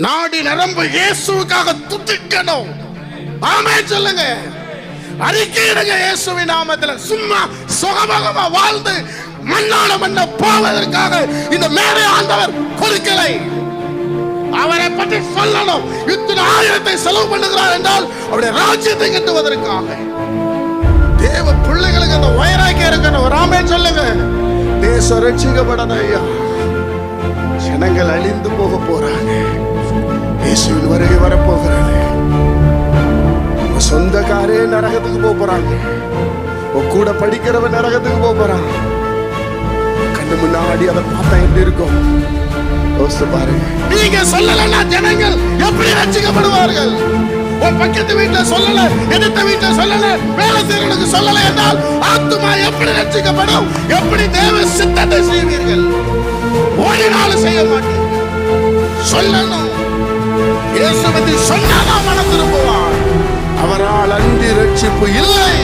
நாடி நரம்பு இயேசுவுக்காக துடிக்கணும். ஆமென் சொல்லுங்க. அறிக்கையிடுங்க இயேசுவின் நாமத்தில். சும்மா சுகபகமா வாழ்ந்து மண்ணான மண்ண போவதற்காக இந்த மேலே ஆண்டவர் கொடுக்கலை. அவரை பற்றி சொல்லணும். இத்தனை ஆயிரத்தை செலவு பண்ணுகிறார் என்றால் அவருடைய ராஜ்யத்தை கட்டுவதற்காக. தேவ பிள்ளைகளுக்கு அந்த வைராக்கியம் இருக்கணும். ஆமென் சொல்லுங்க. தேசம் ரட்சிக்கப்படணும் ஐயா. ஜனங்கள் அழிந்து போக போறாங்க. இயேசுவின் வருகை வரப்போகிறது. சொந்தக்காரே நரகத்துக்கு போக போறாங்க. கூட படிக்கிறவன் நரகத்துக்கு போக போறான். கண்ணு முன்னாடி அதை பார்த்தா எப்படி இருக்கும் பாருங்க. நீங்க சொல்லலன்னா ஜனங்கள் எப்படி ரட்சிக்கப்படுவார்கள்? உன் பக்கத்து வீட்டுல சொல்லல, எதிர்த்த வீட்டுல சொல்லல, வேலை செய்யறவனுக்கு சொல்லல என்றால் ஆத்துமா எப்படி ரட்சிக்கப்படும்? எப்படி தேவ சித்தத்தை செய்வீர்கள்? ஓடினாலும் செய்ய மாட்டீங்க. சொல்லணும். இயேசுவை சொன்னாதான் மனம் திரும்புவான். அவரால் அன்றி ரட்சிப்பு இல்லை.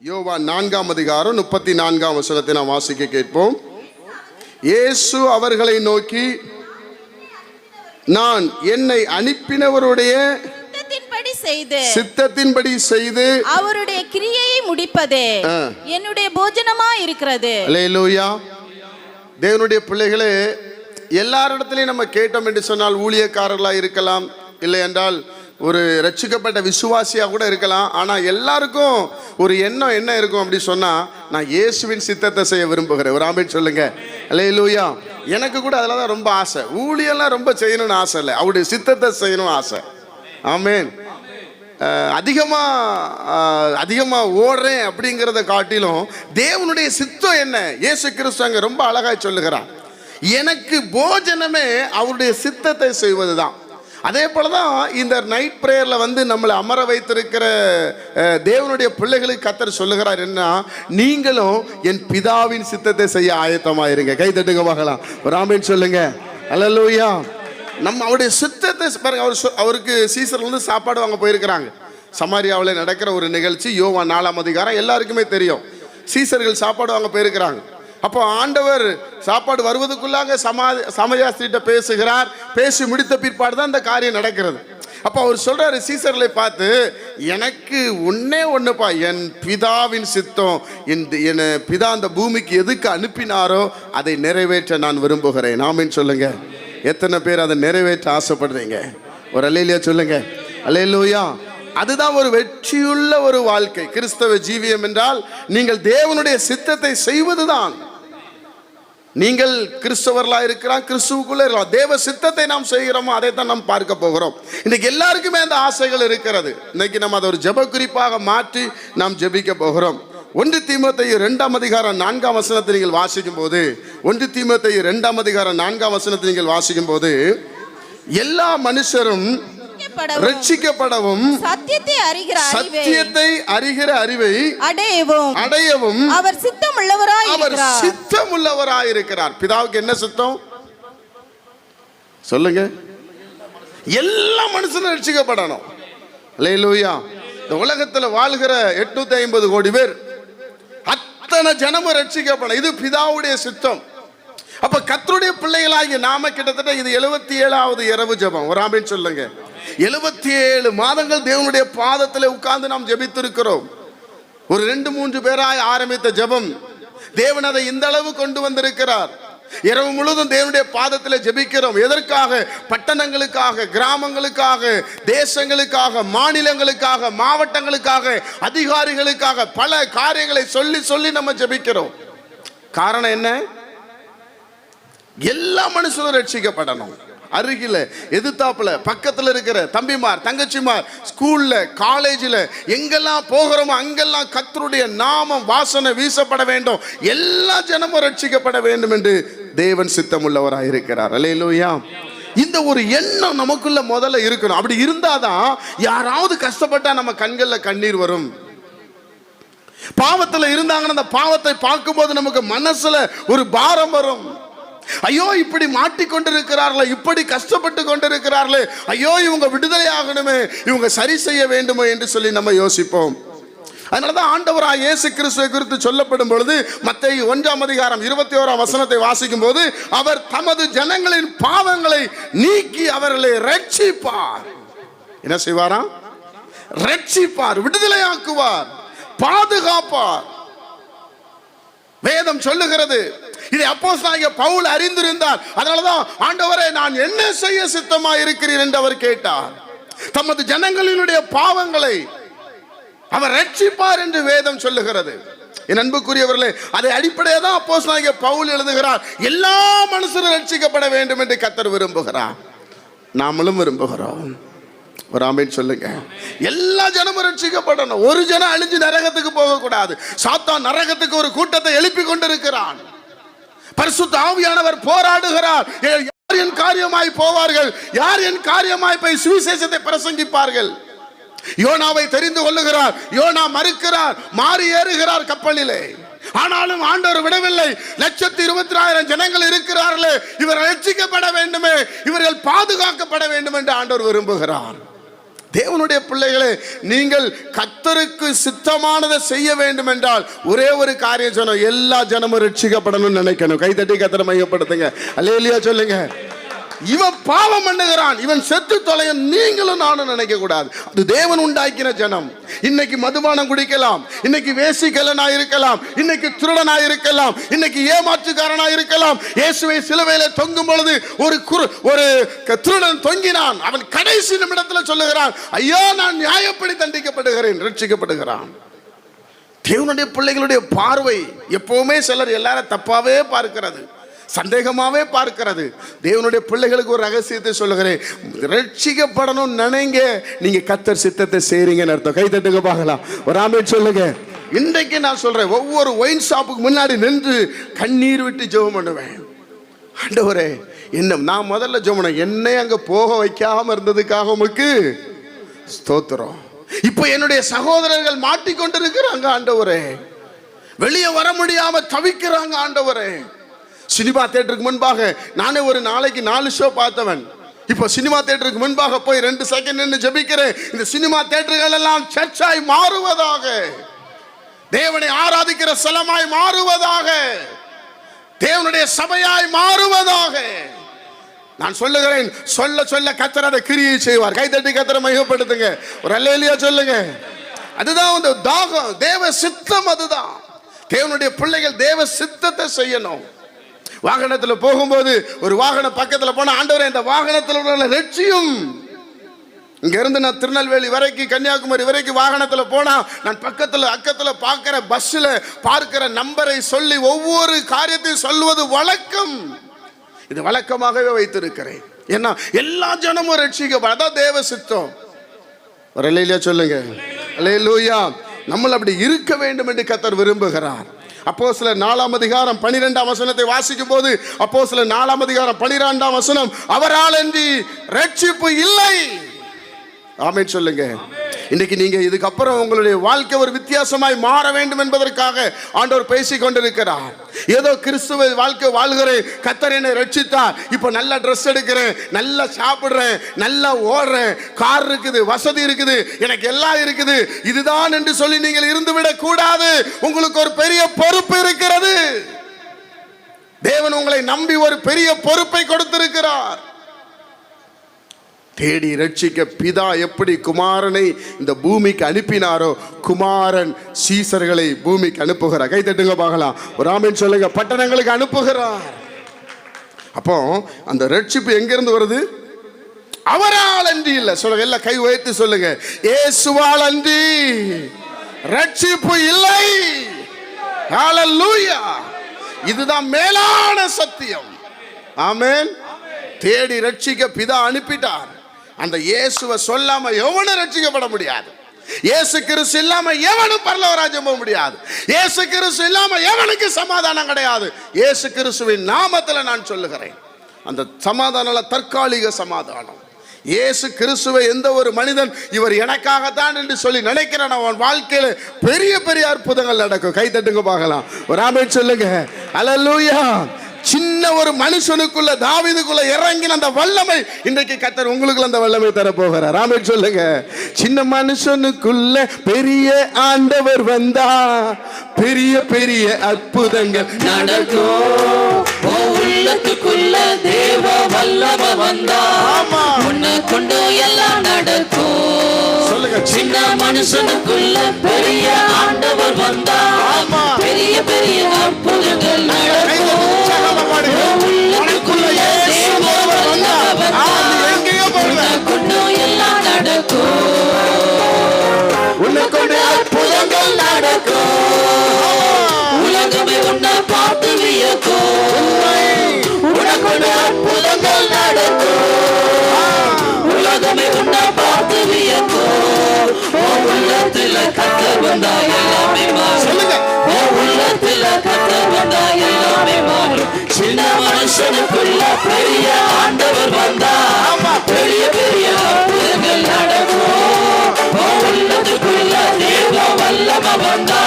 யோவான் 4:34 நாம் வாசிக்க கேட்போம். இயேசு அவர்களை நோக்கி, நான் என்னை அனுப்பினவருடைய சித்தத்தின்படி செய்து அவருடைய கிரியையை முடிப்பதே என்னுடைய போஜனமா இருக்கிறது. அல்லேலூயா. தேவனுடைய பிள்ளைகளே, எல்லாரிடத்திலையும் நம்ம கேட்டோம் என்று சொன்னால் ஊழியக்காரர்களா இருக்கலாம், இல்லை என்றால் ஒரு ரட்சிக்கப்பட்ட விசுவாசியா கூட இருக்கலாம். ஆனா எல்லாருக்கும் ஒரு எண்ணம் என்ன இருக்கும் அப்படி சொன்னா, நான் இயேசுவின் சித்தத்தை செய்ய விரும்புகிறேன். ஒரு ஆமென் சொல்லுங்க. அல்லேலூயா. எனக்கு கூட அதெல்லாம் தான் ரொம்ப ஆசை. ஊழியெல்லாம் ரொம்ப செய்யணும்னு ஆசை இல்லை, அவருடைய சித்தத்தை செய்யணும்னு ஆசை. ஆமென். அதிகமாக ஓடுறேன் அப்படிங்கிறத காட்டிலும் தேவனுடைய சித்தம் என்ன? இயேசு கிறிஸ்து அங்கே ரொம்ப அழகாய் சொல்லுகிறார், எனக்கு போஜனமே அவருடைய சித்தத்தை செய்வது தான். அதே போலதான் இந்த நைட் பிரேயர்ல நம்மளை அமர வைத்திருக்கிற தேவனுடைய பிள்ளைகளுக்கு கர்த்தர் சொல்லுகிறார் என்ன, நீங்களும் என் பிதாவின் சித்தத்தை செய்ய ஆயத்தமாயிருங்க. கை தட்டுங்க பார்க்கலாம். ஒரு ஆமென் சொல்லுங்க. அல்லேலூயா. நம்ம அவருடைய சித்தத்தை பாருங்க. அவருக்கு சீசர் சாப்பாடு வாங்க போயிருக்கிறாங்க. சமாரியாவில் நடக்கிற ஒரு நிகழ்ச்சி. யோவான் 4 எல்லாருக்குமே தெரியும். சீசர்கள் சாப்பாடு வாங்க போயிருக்கிறாங்க. அப்போ ஆண்டவர் சாப்பாடு வருவதற்குள்ளாக சமயாஸ்திரிட்ட பேசுகிறார். பேசி முடித்த பிற்பாடு தான் இந்த காரியம் நடக்கிறது. அப்போ அவர் சொல்றாரு சீசர்களை பார்த்து, எனக்கு ஒன்னே ஒண்ணுப்பா, என் பிதாவின் சித்தம். என் பிதா அந்த பூமிக்கு எதுக்கு அனுப்பினாரோ அதை நிறைவேற்ற நான் விரும்புகிறேன். ஆமென் சொல்லுங்க. எத்தனை பேர் அதை நிறைவேற்ற ஆசைப்படுறீங்க? ஒரு அல்லேலூயா சொல்லுங்க. அல்லேலூயா. அதுதான் ஒரு வெற்றியுள்ள ஒரு வாழ்க்கை. கிறிஸ்தவ ஜீவியம் என்றால் நீங்கள் தேவனுடைய சித்தத்தை செய்வதுதான். நீங்கள் கிறிஸ்தவர்களா இருக்கிறான், கிறிஸ்துவுக்குள்ள இருக்கலாம். தேவ சித்தத்தை நாம் செய்கிறோமோ அதை தான் நாம் பார்க்க போகிறோம். இன்னைக்கு எல்லாருக்குமே அந்த ஆசைகள் இருக்கிறது. இன்னைக்கு நம்ம அதை ஒரு ஜெப குறிப்பாக மாற்றி நாம் ஜெபிக்க போகிறோம். 1 தீமோத்தேயு 2:4 நீங்கள் வாசிக்கும் போது, 1 தீமோத்தேயு 2:4 நீங்கள் வாசிக்கும் போது, எல்லா மனுஷரும் ரட்சிக்கப்படவும் சத்தியத்தை அறிகிற அறிவை அடையவும் அவர் சித்தமுள்ளவராய் இருக்கிறார். பிதாவுக்கு என்ன சித்தம் சொல்லுங்க? எல்லா மனுஷனும் ரட்சிக்கப்படணும். அல்லேலூயா. இந்த உலகத்துல வாழ்கிற 850 கோடி பேர் அத்தனை ஜனமும் ரட்சிக்கப்படணும். இது பிதாவுடைய சித்தம். அப்ப கர்த்தருடைய பிள்ளைகளாகிய நாம கிட்டத்தட்ட இது 77வது இரவு ஜெபம். ஒரு ஆமென் சொல்லுங்க. 77 மாதங்கள் தேவனுடைய பாதத்தில் உட்கார்ந்து நாம் ஜெபித்திருக்கிறோம். ஒரு 2-3 பேராய் ஆரம்பித்த ஜெபம் தேவன் அதை இந்த அளவு கொண்டு வந்திருக்கிறார். இரவு முழுவதும் தேவனுடைய பாதத்தில் ஜெபிக்கிறோம். எதற்காக? பட்டணங்களுக்காக, கிராமங்களுக்காக, தேசங்களுக்காக, மாநிலங்களுக்காக, மாவட்டங்களுக்காக, அதிகாரிகளுக்காக, பல காரியங்களை சொல்லி சொல்லி நம்ம ஜெபிக்கிறோம். காரணம் என்ன? எல்லா மனுஷனும் ரட்சிக்கப்படணும். அருகில, எதிர்த்தாப்புல, பக்கத்துல இருக்கிற தம்பிமார், தங்கச்சிமார், ஸ்கூல்ல, காலேஜில் எங்கெல்லாம் போகிறோமோ அங்கெல்லாம் கர்த்தருடைய நாமம் வாசனை வீசப்பட வேண்டும். எல்லா ஜனமும் ரட்சிக்கப்பட வேண்டும் என்று தேவன் சித்தமுள்ளவராக இருக்கிறார். அல்லேலூயா. இந்த ஒரு எண்ணம் நமக்குள்ள முதல்ல இருக்கணும். அப்படி இருந்தாதான் யாராவது கஷ்டப்பட்டா நம்ம கண்கள்ல கண்ணீர் வரும். பாவத்துல இருந்தாங்கன்னா அந்த பாவத்தை பார்க்கும்போது நமக்கு மனசுல ஒரு பாரம் வரும். ஐயோ இப்படி மாட்டிக்கொண்டிருக்கிறார்களே, இப்படி கஷ்டப்பட்டு கொண்டிருக்கிறார்களே, ஐயோ இவங்க விடுதலை ஆகணுமே, இவங்க சரி செய்ய வேண்டுமோ என்று சொல்லி நம்ம யோசிப்போம். அதனாலதான் ஆண்டவராய் இயேசு கிறிஸ்துவை குறித்து சொல்லப்படும் பொழுது மத்தேயு 1:21 வாசிக்கும் போது, அவர் தமது ஜனங்களின் பாவங்களை நீக்கி அவர்களை ரட்சிப்பார். என்ன செய்வாராம்? ரட்சிப்பார், விடுதலையாக்குவார், பாதுகாப்பார். வேதம் சொல்லுகிறது. இதை அப்போஸ்தலனாகிய பவுல் அறிந்திருந்தார். அதனாலதான் ஆண்டவரே நான் என்ன செய்ய சித்தமா இருக்கிறீர் என்று அவர் கேட்டார். தமது ஜனங்களினுடைய பாவங்களை அவர் ரட்சிப்பார் என்று வேதம் சொல்லுகிறது. என் அன்புக்குரியவர்களே, அதை அடிப்படையாக தான் அப்போஸ்தலனாகிய பவுல் எழுதுகிறார். எல்லா மனுஷரும் ரட்சிக்கப்பட வேண்டும் என்று கர்த்தர் விரும்புகிறார். நாமளும் விரும்புகிறோம். ஒரு ஆமென் சொல்லுங்க. எல்லா ஜனமும் ரட்சிக்கப்படணும். ஒரு ஜனம் அழிஞ்சு நரகத்துக்கு போக கூடாது. சாத்தான் நரகத்துக்கு ஒரு கூட்டத்தை எழுப்பி கொண்டிருக்கிறான். பரிசுத்த ஆவியானவர் போராடுகிறார். யார் என் காரியமாய் போவார்கள்? யார் என் காரியமாய் போய் சுவிசேஷத்தை பிரசங்கிப்பார்கள்? யோனாவை தெரிந்து கொள்ளுகிறார். யோனா மறுக்கிறார், மாறி ஏறுகிறார் கப்பலிலே. ஆனாலும் ஆண்டவர் விடவில்லை. 1,24,000 ஜனங்கள் இருக்கிறார்களே, இவர்கள் ரட்சிக்கப்பட வேண்டுமே, இவர்கள் பாதுகாக்கப்பட வேண்டும் என்று ஆண்டவர் விரும்புகிறார். தேவனுடைய பிள்ளைகளே, நீங்கள் கர்த்தருக்கு சித்தமானதை செய்ய வேண்டும் என்றால் ஒரே ஒரு காரியம் சொன்னோம், எல்லா ஜனமும் ரட்சிக்கப்படணும்னு நினைக்கணும். கைதட்டி கர்த்தரை மையப்படுத்துங்க. அல்லேலூயா சொல்லுங்க. இவன் பாவம் பண்ணுகிறான், இவன் செத்து தொலைய நீங்களும் நானும் நினைக்க கூடாது. அது தேவன் உண்டாக்கின ஜனம். இன்னைக்கு மதுபானம் குடிக்கலாம், இன்னைக்கு வேசிக்கலனா இருக்கலாம், இன்னைக்கு திருடனா இருக்கலாம், இன்னைக்கு ஏமாற்றுக்காரனா இருக்கலாம். இயேசுவை சிலுவையிலே தொங்கும் பொழுது ஒரு திருடன் தொங்கினான். அவன் கடைசி நிமிடத்தில் சொல்லுகிறான், ஐயோ நான் நியாயப்படி தண்டிக்கப்படுகிறேன், ரட்சிக்கப்படுகிறான். தேவனுடைய பிள்ளைகளுடைய பார்வை எப்பவுமே சிலர் எல்லாரும் தப்பாவே பார்க்கிறது, சந்தேகமாவே பார்க்கிறது. தேவனுடைய பிள்ளைகளுக்கு ஒரு ரகசியத்தை சொல்லுகிறேன், ரட்சிக்கப்படணும் நினைங்க, நீங்க கர்த்தர் சித்தத்தை செய்றீங்கன்னு அர்த்தம். கை தட்டுங்க பார்க்கலாம். ஒரு ஆமென் சொல்லுங்க. இன்றைக்கு நான் சொல்றேன், ஒவ்வொரு ஒயின் ஷாப்புக்கு முன்னாடி நின்று கண்ணீர் விட்டு ஜெபம் பண்ணுவேன். ஆண்டவரே என்ன, நான் முதல்ல ஜெபம் பண்ணேன், என்னை அங்க போக வைக்காம இருந்ததுக்காக உமக்கு ஸ்தோத்திரம். இப்போ என்னுடைய சகோதரர்கள் மாட்டிக்கொண்டிருக்கிறாங்க ஆண்டவரே, வெளியே வர முடியாம தவிக்கிறாங்க ஆண்டவரே. சினிமா தியேட்டருக்கு முன்பாக நானே ஒரு நாளைக்கு 4 ஷோ பார்த்தவன். இப்போ சினிமா தியேட்டருக்கு முன்பாக போய் 2 செகண்ட் நின்று ஜெபிக்கிறேன். இந்த சினிமா தியேட்டர்கள் எல்லாம் சர்ச்சாய் மாறுவதாக, தேவனை ஆராதிக்கிற ஸ்தலமாய் மாறுவதாக, தேவனுடைய சபையாய் மாறுவதாக. நான் சொல்லுகிறேன், சொல்ல சொல்ல கர்த்தர் அதை கிரியை செய்வார். கைதட்டி கர்த்தரை மகிமைப்படுத்துங்க. ஒரு அல்லேலூயா சொல்லுங்க. அதுதான் அந்த தாகம், தேவ சித்தம். அதுதான் தேவனுடைய பிள்ளைகள் தேவ சித்தத்தை செய்யணும். வாகனத்தில் போகும்போது ஒரு வாகனம் பக்கத்தில் போனா, ஆண்டவரே இந்த வாகனத்தில் உள்ள ரட்சியும். இங்க இருந்து நான் திருநெல்வேலி வரைக்கும், கன்னியாகுமரி வரைக்கும் வாகனத்தில் போனா, நான் அக்கத்தில் பார்க்கிற பஸ்ல பார்க்கிற நம்பரை சொல்லி ஒவ்வொரு காரியத்தையும் சொல்வது வழக்கம். இது வழக்கமாகவே வைத்திருக்கிறேன். ஏன்னா எல்லா ஜனமும் ரட்சிக்கப்பட, அதான் தேவ சித்தம். ஒரு அல்லேலூயா சொல்லுங்க. அல்லேலூயா. நம்ம அப்படி இருக்க வேண்டும் என்று கர்த்தர் விரும்புகிறார். அப்போஸ்தலர் 4:12 வாசிக்கும் போது, அப்போஸ்தலர் 4:12 அவரால் அன்றி ரட்சிப்பு இல்லை. ஆமென் சொல்லுங்க. இன்னைக்கு நீங்க இதுக்கப்புறம் உங்களுடைய வாழ்க்கை ஒரு வித்தியாசமாய் மாற வேண்டும் என்பதற்காக ஆண்டவர் பேசிக் கொண்டிருக்கிறார். ஏதோ கிறிஸ்துவ வாழ்க்கை வாழ்கிறேன், கர்த்தர் என்னை ரட்சித்தார், இப்போ நல்ல ட்ரெஸ் எடுக்கிறேன், நல்லா சாப்பிடுறேன், நல்லா ஓடுறேன், கார் இருக்குது, வசதி இருக்குது, எனக்கு எல்லாம் இருக்குது, இதுதான் என்று சொல்லி நீங்கள் இருந்துவிடக் கூடாது. உங்களுக்கு ஒரு பெரிய பொறுப்பு இருக்கிறது. தேவன் உங்களை நம்பி ஒரு பெரிய பொறுப்பை கொடுத்திருக்கிறார். தேடி ரட்சிக்க பிதா எப்படி குமாரனை இந்த பூமிக்கு அனுப்பினாரோ, குமாரன் சீசர்களை பூமிக்கு அனுப்புகிறார். கை தட்டுங்க பார்க்கலாம். ஒரு ஆமென் சொல்லுங்க. பட்டணங்களுக்கு அனுப்புகிறார். அப்போ அந்த ரட்சிப்பு எங்கிருந்து வருது? அவரால் அன்றி இல்லை. சொல்லுங்க, எல்லாம் கை உயர்த்தி சொல்லுங்க, இயேசுவால் அன்றி ரட்சிப்பு இல்லை. ஹல்லேலூயா. இதுதான் மேலான சத்தியம். ஆமென். தேடி ரட்சிக்க பிதா அனுப்பிட்டார். அந்த இயேசுவை சொல்லாம எவனும் ரட்சிக்கப்பட முடியாது. இயேசு கிறிஸ்து இல்லாம எவனும் பரலோக ராஜ்யம் போக முடியாது. இயேசு கிறிஸ்து இல்லாம எவனுக்கு சமாதானம் கிடையாது. இயேசு கிறிஸ்துவின் நாமத்தில் நான் சொல்லுகிறேன், அந்த சமாதானம் தற்காலிக சமாதானம். இயேசு கிறிஸ்துவை எந்த ஒரு மனிதன் இவர் எனக்காகத்தான் என்று சொல்லி நினைக்கிறான், அவன் வாழ்க்கையில பெரிய பெரிய அற்புதங்கள் நடக்கும். கை தட்டுங்க பார்க்கலாம். ஒரு ஆமென் சொல்லுங்க. அல்லேலூயா. சின்ன ஒரு மனுஷனுக்குள்ள தாவீதுக்குள்ள இறங்கின அந்த வல்லமை இன்றைக்கு கர்த்தர் உங்களுக்குள்ள அந்த வல்லமை தர போகிறார். ஆமென் சொல்லுங்க. சின்ன மனுஷனுக்குள்ள பெரிய ஆண்டவர் வந்தா பெரிய பெரிய அற்புதங்கள் நடக்கும். உள்ளத்துக்குள்ள தேவ வல்லமை வந்தா உன்னை கொண்டு எல்லாம் நடக்கும். சொல்லுங்க. சின்ன மனுஷனுக்குள்ள பெரிய ஆண்டவர் வந்தா பெரிய பெரிய அற்புதங்கள் நடக்கும். உள்ளத்துக்குள்ள தேவ வல்லமை வந்தா உன்னை கொண்டு எல்லாம் நடக்கும். உன்னை கொண்டு அற்புதங்கள் நடக்கும். உலகமே உன்னை பார்த்து வியக்கும். உனக்கு அற்புதங்கள் நடக்கும். உலகமே உன்னை பார்த்து வியக்கும். உள்ளத்துல கர்த்தர் வந்தா எல்லாமே மாறும். உள்ளத்துல கர்த்தர் வந்தா எல்லாமே மாறும். சின்ன மனுஷனுக்குள்ள பெரிய ஆண்டவர் வந்தா பெரிய பெரிய அற்புதங்கள் நடக்கும். உள்ளத்துக்குள்ள தேவ வல்லமை வந்தா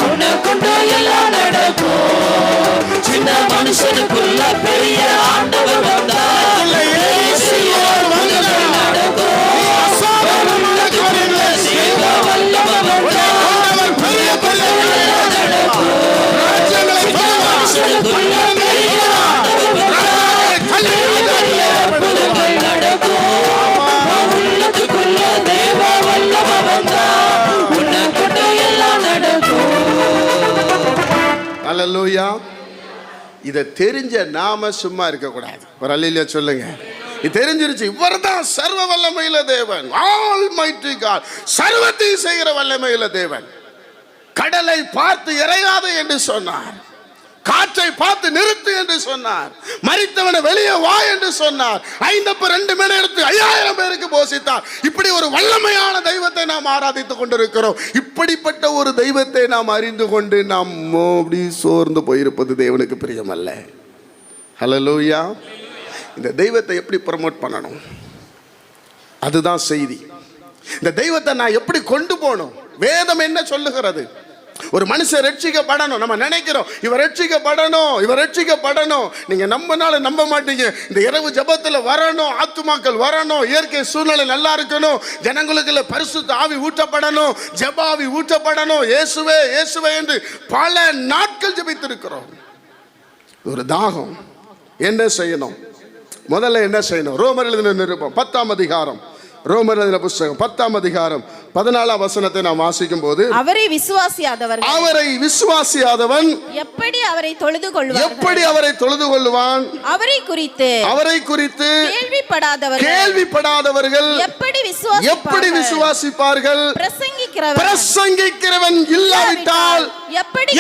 உனக்குண்டு எல்லாம் நடக்கும். சின்ன மனுஷனுக்குள்ள பெரிய ஆண்டவர் வந்தா அல்லேலூயா. இதை தெரிஞ்ச நாம சும்மா இருக்க கூடாது. ஒரு அல்லேலூயா சொல்லுங்க. இது தெரிஞ்சிருச்சு, இவர்தான் சர்வ வல்லமையுள்ள தேவன், ஆல்மைட்டி காட், சர்வத்தையும் செய்கிற வல்லமையுள்ள தேவன். கடலை பார்த்து இறையாது என்று சொன்னார், காற்றை பார்த்து நிறுத்து என்று சொன்னார், மரித்தவனை வெளியே வா என்று சொன்னார், 5 மணி எடுத்து 5000 பேருக்கு போஷித்தார். இப்படி ஒரு வல்லமையான தெய்வத்தை நாம் ஆராதித்துக் கொண்டிருக்கிறோம். இப்படிப்பட்ட ஒரு தெய்வத்தை நாம் அறிந்து கொண்டு நாம் அப்படி சோர்ந்து போயிருப்பது தேவனுக்கு பிரியமல்ல. ஹல்லேலூயா. இந்த தெய்வத்தை எப்படி ப்ரமோட் பண்ணணும், அதுதான் செய்தி. இந்த தெய்வத்தை நான் எப்படி கொண்டு போகணும், வேதம் என்ன சொல்லுகிறது? ஒரு மனுஷன் ரட்சிக்கப்படணும். நம்ம நினைக்கிறோம் இவர் ரட்சிக்கப்படணும், இவர் ரட்சிக்கப்படணும். நீங்க நம்பினாலும் நம்ப மாட்டீங்க. இந்த இரவு ஜெபத்துல வரணும், ஆத்துமாக்கள் வரணும், இயற்கை சூழ்நிலை நல்லா இருக்கணும், ஜனங்களுக்குள்ள பரிசுத்த ஆவி ஊற்றப்படணும், ஜெபாவி ஊற்றப்படணும், இயேசுவே இயேசுவே என்று பல நாட்கள் ஜெபித்திருக்கிறோம். ஒரு தாகம். என்ன செய்யணும்? முதல்ல என்ன செய்யணும்? ரோமர் எழுதின நிருபம் 10ஆம் அதிகாரம், ரோமர் எழுதின புத்தகம் 10ஆம் அதிகாரம் 14ஆம் வசனத்தை நாம் வாசிக்கும் போது, அவரை விசுவாசியாதவன் எப்படி அவரை தொழுது கொள்வான், அவரை குறித்து கேள்விப்படாதவர்கள் எப்படி விசுவாசிப்பார்கள்? பிரசங்கிக்கிறவன் இல்லாவிட்டால் எப்படி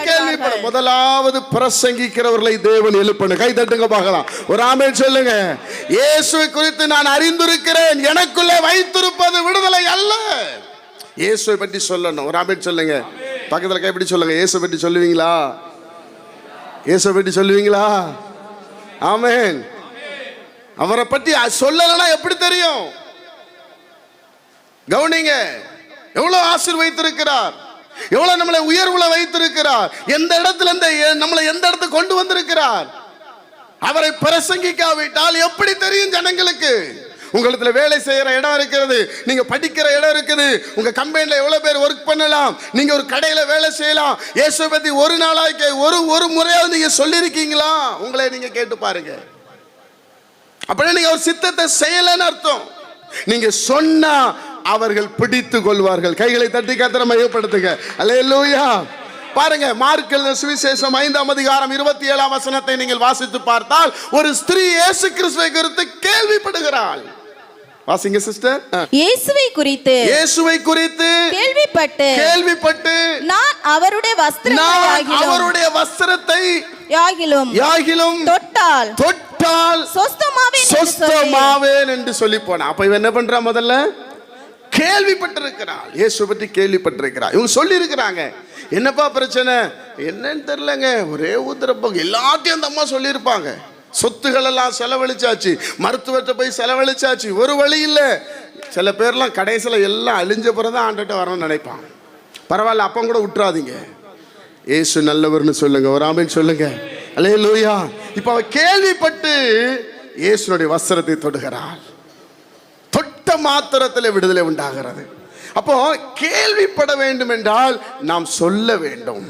கேள்விப்படும்? முதலாவது பிரசங்கிக்கிறவர்களை தேவன் எழுப்பணும். கை தட்டுங்க பார்க்கலாம். ஒரு ஆமென் சொல்லுங்க. இயேசுவை குறித்து நான் அறிந்திருக்கிறேன், எனக்குள்ளே வைத்திருப்பது விடுதலை அல்ல. இயேசுவை பற்றி சொல்லணும். ஒரு ஆமென் சொல்லுங்க. பக்கத்துல கைப்பிடி சொல்லுங்க. இயேசுவை பற்றி சொல்லுவீங்களா? இயேசுவை பற்றி சொல்லுவீங்களா? ஆமென். அவரை பற்றி சொல்லலன்னா எப்படி தெரியும்? கவனிங்க. எவ்வளவு ஆசீர்வதித்திருக்கிறார், எவ்வளவு நம்மளை உயர்வுல வைத்திருக்கிறார், எந்த இடத்துல நம்மளை எந்த இடத்துக்கு கொண்டு வந்திருக்கிறார். அவரை பிரசங்கிக்காவிட்டால் எப்படி தெரியும் ஜனங்களுக்கு? உங்களுக்கு வேலை செய்யற இடம் இருக்கிறது, நீங்க படிக்கிற இடம் இருக்குது, உங்க கம்பெனில எவ்வளவு பேர் ஒர்க் பண்ணலாம், நீங்க ஒரு கடையில வேலை செய்யலாம். இயேசுவை பத்தி ஒரு நாளாய்க்கு ஒரு முறையாவது நீங்க சொல்லியிருக்கீங்களா? உங்களை நீங்க கேட்டு பாருங்க. அப்படியே நீங்க ஒரு சித்தத்தை செய்யலன்னு அர்த்தம். நீங்க சொன்னா அவர்கள் பிடித்து கொள்வார்கள். கைகளை தட்டி கர்த்தரை மையப்படுத்துங்க. அல்லேலூயா. பாருங்க, மார்க் எழுதின சுவிசேஷம் 5ஆம் அதிகாரம் 27ஆம் வசனத்தை நீங்கள் வாசித்து பார்த்தால், ஒரு ஸ்திரீ இயேசு கிறிஸ்துவை குறித்து கேள்விப்படுகிறாள். வாசிங்க சிஸ்டர். இயேசுவை குறித்து கேள்விப்பட்டு நான் அவருடைய வஸ்திரத்தை தொட்டால் சொஸ்தமாவேன் என்று சொல்லி போனா. அப்ப இவன் என்ன பண்றா? முதல்ல கேள்விப்பட்டிருக்கிறாள், இயேசு பற்றி கேள்விப்பட்டிருக்கிறாள். இவங்க சொல்லி இருக்கிறாங்க, என்னப்பா பிரச்சனை என்னன்னு தெரியலங்க, ஒரே ஊத்துறப்ப எல்லாத்தையும் அந்த அம்மா சொல்லியிருப்பாங்க. சொத்துகள் எல்லாம் செலவழிச்சாச்சு, மருத்துவத்தை போய் செலவழிச்சாச்சு, ஒரு வழி இல்லை. சில பேர்லாம் கடைசியில் எல்லாம் அழிஞ்ச பிறதான் ஆண்டுகிட்ட வரணும்னு நினைப்பான். பரவாயில்ல, அப்போ கூட விட்டுறாதீங்க. இயேசு நல்லவர்னு சொல்லுங்க. ஒரு ஆமென் சொல்லுங்க. அல்லேலூயா. இப்ப அவ கேள்விப்பட்டு இயேசுனுடைய வஸ்திரத்தை தொடுகிறாள். தொட்ட மாத்திரத்தில் விடுதலை உண்டாகிறது. அப்போ கேள்விப்பட வேண்டும் என்றால் நாம் சொல்ல வேண்டும்.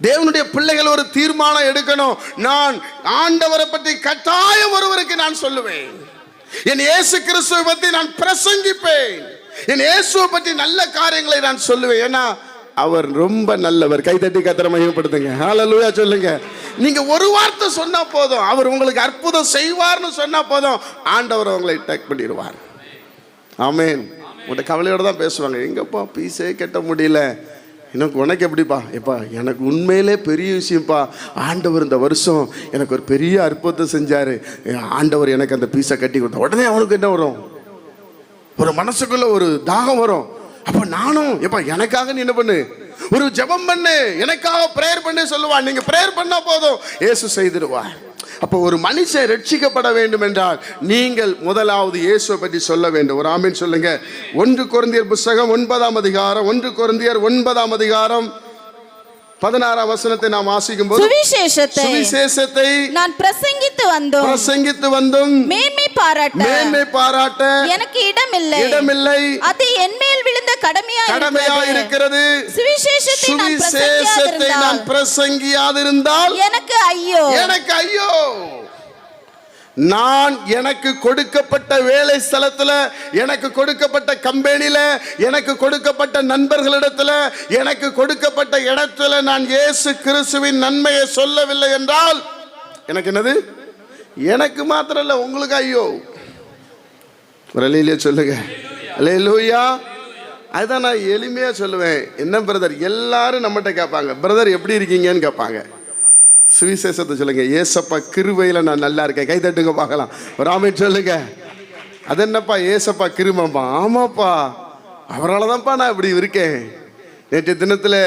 தேவனுடைய பிள்ளைகள் ஒரு தீர்மானம் எடுக்கணும். நான் ஆண்டவரை பற்றி கட்டாயம் ஒருவருக்கு நான் சொல்லுவேன். என் இயேசு கிறிஸ்துவை பற்றி நான் பிரசங்கிப்பேன். என் இயேசுவை பற்றி நல்ல காரியங்களை நான் சொல்லுவேன். ஏன்னா அவர் ரொம்ப நல்லவர். கைதட்டி கர்த்தரை மகிமைப்படுத்துங்க. ஹல்லேலூயா சொல்லுங்க. நீங்க ஒரு வார்த்தை சொன்னா போதும், அவர் உங்களுக்கு அற்புதம் செய்வார்னு சொன்னா போதும், ஆண்டவர் உங்களை டேக் பண்ணிடுவார். ஆமென். உங்கள்கிட்ட கவலையோட தான் பேசுவாங்க. எங்கப்பா பீஸே கட்ட முடியல, உனக்கு எப்படிப்பா? எப்பா எனக்கு உண்மையிலே பெரிய விஷயம்ப்பா, ஆண்டவர் இந்த வருஷம் எனக்கு ஒரு பெரிய அற்புதத்தை செஞ்சார், ஆண்டவர் எனக்கு அந்த பீஸை கட்டி கொடுத்தா. உடனே அவனுக்கு என்ன வரும்? ஒரு மனசுக்குள்ள ஒரு தாகம் வரும். அப்போ நானும் எப்பா எனக்காக நீ என்ன பண்ணு, ஒரு ஜெபம் பண்ணு, எனக்காக பிரேயர் பண்ணு சொல்லுவான். நீங்க பிரேயர் பண்ணா போதும், இயேசு செய்திருவார். அப்போ ஒரு மனுஷன் ரட்சிக்கப்பட வேண்டும் என்றால் நீங்கள் முதலாவது இயேசுவை பற்றி சொல்ல வேண்டும். ஒரு ஆமீன் சொல்லுங்க. 1 கொரிந்தியர் புத்தகம் 9ஆம் அதிகாரம், 1 கொரிந்தியர் 9ஆம் அதிகாரம் 16ஆம் வசனத்தை நாம் வாசிக்கும் போது, சுவிசேஷத்தை நான் பிரசங்கித்து வந்தோம் மேன்மை பாராட்ட எனக்கு இடமில்லை, அது என்மேல் விழுந்த கடமையா இருக்கிறது. சுவிசேஷத்தை நான் பிரசங்கியாதிருந்தால் எனக்கு ஐயோ. நான் எனக்கு கொடுக்கப்பட்ட வேலை ஸ்தலத்தில், எனக்கு கொடுக்கப்பட்ட கம்பெனியில், எனக்கு கொடுக்கப்பட்ட நண்பர்களிடத்தில், எனக்கு கொடுக்கப்பட்ட இடத்துல நான் இயேசு கிறிஸ்துவின் நன்மையை சொல்லவில்லை என்றால் எனக்கு என்னது? எனக்கு மாத்திரம் இல்லை, உங்களுக்கு ஐயோ. ரலிலே சொல்லுங்க. அல்லேலூயா. அதுதான் நான் எளிமையாக சொல்லுவேன். என்ன பிரதர், எல்லாரும் நம்மகிட்ட கேட்பாங்க, பிரதர் எப்படி இருக்கீங்கன்னு கேட்பாங்க. சுவிசேஷத்தை சொல்லுங்க. ஏசப்பா கிருபையில் நான் நல்லா இருக்கேன். கை தட்டுங்க பார்க்கலாம். ஒரு ஆமென் சொல்லுங்க. அது என்னப்பா ஏசப்பா கிருபைப்பா? ஆமாப்பா, அவரால் தான்ப்பா நான் இப்படி இருக்கேன். நேற்று தினத்தில்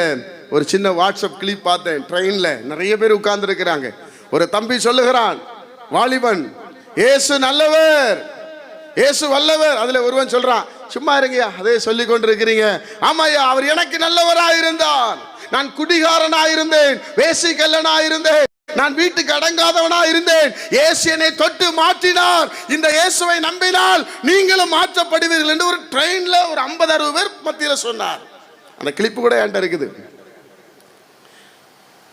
ஒரு சின்ன வாட்ஸ்அப் கிளிப் பார்த்தேன். ட்ரெயினில் நிறைய பேர் உட்கார்ந்துருக்கிறாங்க. ஒரு தம்பி சொல்லுகிறான், வாலிபன், ஏசு நல்லவர், ஏசு வல்லவர். அதில் ஒருவன் சொல்றான், சும்மா இருங்கய்யா, அதே சொல்லி கொண்டிருக்கிறீங்க. ஆமாய்யா, அவர் எனக்கு நல்லவராக இருந்தார். நான் குடிகாரனாயிருந்தேன், வேசிக்கல்லனாயிருந்தேன், நான் வீட்டுக்கு அடங்காதவனா இருந்தேன். இயேசு என்னை தொட்டு மாற்றினார். இந்த இயேசுவை நம்பினால் நீங்களும் மாற்றப்படுவீர்கள் என்று ஒரு ட்ரெயின்ல ஒரு 50-60 பேர் மத்தியில் சொன்னார். அந்த கிளிப்பு கூட என்கிட்ட இருக்குது.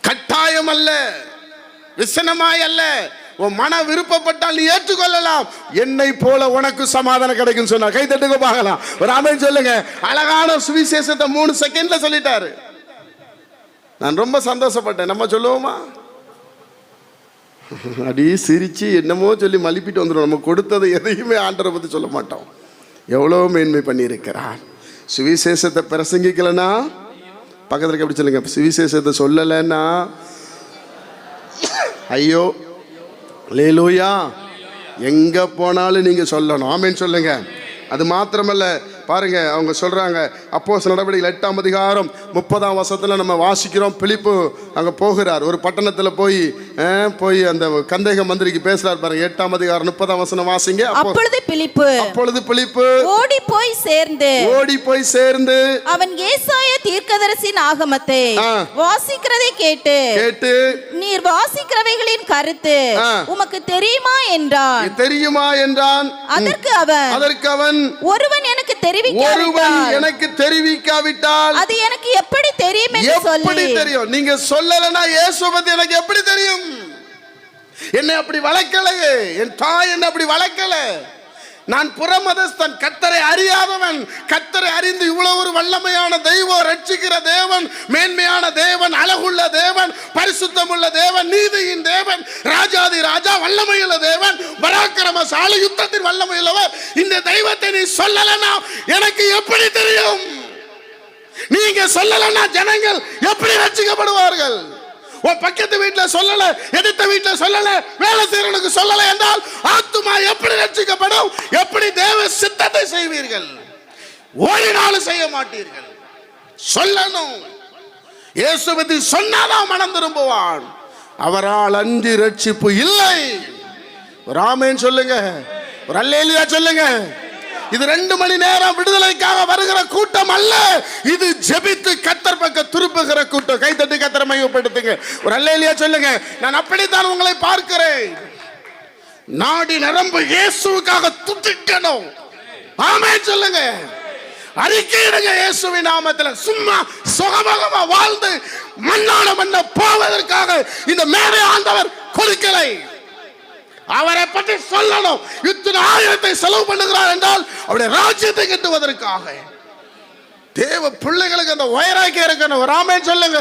கட்டாயம் அல்ல, விசனமாய் அல்ல, உன் மன விருப்பப்பட்டால் நீ ஏற்றுக்கொள்ளலாம். என்னை போல உனக்கு சமாதானம் கிடைக்கும் சொன்னார். கை தட்டுங்க பார்க்கலாம். ஒரு ஆமென் சொல்லுங்க. அழகான சுவிசேஷத்தை 3 செகண்ட்ல சொல்லிட்டாரு. நான் ரொம்ப சந்தோஷப்பட்டேன். நம்ம சொல்லுவோமா? அடி சிரிச்சு என்னமோ சொல்லி மலிப்பிட்டு வந்துடும். நம்ம கொடுத்ததை எதையுமே ஆண்டரை பற்றி சொல்ல மாட்டோம். எவ்வளோ மேன்மை பண்ணியிருக்கிறார். சுவிசேஷத்தை பிரசங்கிக்கலன்னா பக்கத்தில் எப்படி சொல்லுங்க, சுவிசேஷத்தை சொல்லலைன்னா ஐயோ. அல்லேலூயா. எங்கே போனாலும் நீங்கள் சொல்லணும். ஆமென் சொல்லுங்க. அது மாத்திரமல்ல, பாருங்க, அவங்க சொல்றாங்க, அப்போஸ்தலர் நடவடிக்கைகள் 8ஆம் அதிகாரம் 30ஆம் வசனத்தில் நம்ம வாசிக்கிறோம். பிலிப்பு அங்கே போகிறார். ஒரு பட்டணத்தில் போய் அந்த கந்தேக மந்திரிக்கு பேசுறார். பாருங்க, 8ஆம் அதிகாரம் 30ஆம் வசனம் வாசிங்க. அப்பொழுது பிலிப்பு ஓடி போய் சேர்ந்து அவன் ஏசாயா தீர்க்கதரிசியின் ஆகமத்தை வாசிக்கிறதை கேட்டு நீர் வாசிக்கிறவைகளின் கருத்து உமக்கு தெரியுமா என்றான். அதற்கு அவன் ஒருவன் எனக்கு தெரிவிக்காவிட்டால் அது எனக்கு எப்படி தெரியும் என்று சொல்லி. தெரியும் நீங்க சொல்லலனா இயேசுவை பத்தி எனக்கு எப்படி தெரியும்? என்னை அப்படி வளர்க்கலையே, என் தாய் என்னை அப்படி வளர்க்கல. நான் புறமதஸ்தன், கர்த்தரை அறியாதவன். கர்த்தரை அறிந்து இவ்வளவு ஒரு வல்லமையான தெய்வம், ரட்சிக்கிற தேவன், மேன்மையான தேவன், அழகுள்ள தேவன், பரிசுத்தமுள்ள தேவன், நீதியின் தேவன், ராஜாதி ராஜா, வல்லமையுள்ள தேவன், பராக்கிரமசாலி, யுத்தத்தின் வல்லமையுள்ளவர். இந்த தெய்வத்தை நீ சொல்லலனா எனக்கு எப்படி தெரியும்? நீங்க சொல்லலனா ஜனங்கள் எப்படி ரட்சிக்கப்படுவார்கள்? உன் பக்கத்து வீட்டில் சொல்லல, எதிர்த்த வீட்டில் சொல்லல, வேலை செய்யறவனுக்கு சொல்லல என்றால் ஆத்துமா எப்படி ரட்சிக்கப்படும்? எப்படி தேவ சித்தத்தை செய்வீர்கள்? ஒரு நாள் செய்ய மாட்டீர்கள். சொல்லணும். இயேசு பத்தி சொன்னாதான் மனம் திரும்புவான். அவரால் அன்றி ரட்சிப்பு இல்லை. ஒரு ஆமென் சொல்லுங்க. ஒரு அல்லேலூயா சொல்லுங்க. இது 2 மணி நேரம் விடுதலைக்காக வருகிற கூட்டம் அல்ல. இது ஜெபித்து கர்த்தர் பக்கம் திருப்புகிற கூட்டம். கைத்தட்டி கர்த்தரை மையப்படுத்துங்க. ஒரு அல்லேலூயா சொல்லுங்க. நான் அப்படித்தான் உங்களை பார்க்கிறேன். நாடி நரம்பு இயேசுவுக்காக துடிக்கணும். ஆமென் சொல்லுங்க. அறிக்கையிடுங்க இயேசுவின் நாமத்தில். சும்மா சுகமாக வாழ்ந்து மண்ணான மண்ண போவதற்காக இந்த மேடை ஆண்டவர் கொடுக்கலை. அவரை பற்றி சொல்லணும். இத்தனை ஆயிரத்தை செலவு பண்ணுகிறார் என்றால் அவருடைய ராஜ்யத்தை கட்டுவதற்காக. தேவ பிள்ளைகளுக்கு அந்த வயராக்கி இருக்கணும். ஆமென் சொல்லுங்க.